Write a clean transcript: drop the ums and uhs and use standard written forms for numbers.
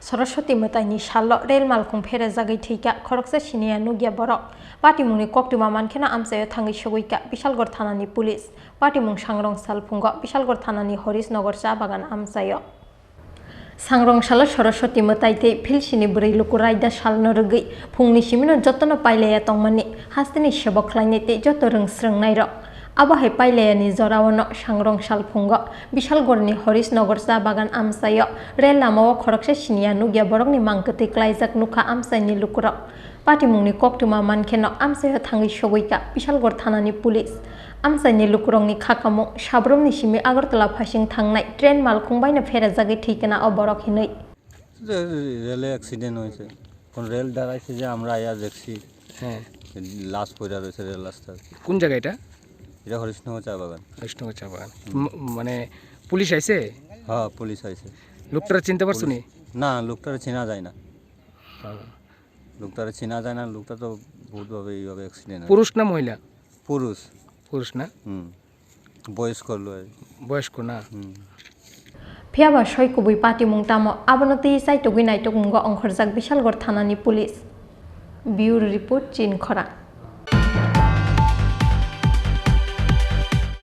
सरस्वती मताइनि साल रेल मालखुं फेरे जागै थैका खरकसा सिनिया नुगिया बरक पाटिमुंनि कक्टिमा मानखेना आमसायो थाङै सगैका बिशालगड़ थानानि पुलिस पाटिमुं सांग्रं सालफुंग बिशालगड़ थानानि हरिशनगर चा बागान आमसायो सांग्रं साल सरस्वती मताइते फिलसिनि ब्रै लुकु रायदा साल नरगै फुंनि सिमिनो जतन पाइलाया तंमानि हास्तिनि सेबक ख्लाइनेते जत रोंस्रोंनाय र आबाहाय पाइलायानि जरावनो सांग्रं सालफुंग बिशालगड़नि हरिशनगर चा बागान आमसायो रेल लामाव खरकसे सिनिया नुगिया बरकनि मांकते क्लाइजाक नुखा आमसायनि लुकुरक पाटिमुंनि कक्टिमा मानखेनो आमसायो थाङै सगैका बिशालगड़ थानानि पुलिस आमसायनि लुकुरंनि खाखामुं साब्रमनि सिमि आगरतला फासिं थांनाय ट्रेन मालखुं बायनो फेरा जागै थैकेना अबरक हिनै রেলে অ্যাক্সিডেন্ট হয়েছে কোন রেল দাঁড়াইছে যে আমরা আয়া দেখছি হ্যাঁ লাশ পড়ে রয়েছে রেল রাস্তা কোন জায়গা এটা এটা হরিশনগর চা বাগান হরিশনগর চা বাগান মানে পুলিশ আইছে হ্যাঁ পুলিশ আইছে লোকটারা চিনতে পারছো নি না লোকটারে চেনা যায় না লোকটারে চেনা যায় না লোকটা তো বহুতভাবে এইভাবে অ্যাক্সিডেন্ট পুরুষ না মহিলা পুরুষ পুরুষ না বয়স্ক লোক বয়স্ক না फियाबा सयकुबै पाटिमुं तामो आबनति साइटुगै नाइटुगुंग अंखरजाक बिशालगड़ थानानि पुलिस ब्यूरो रिपोर्ट चिनखरा।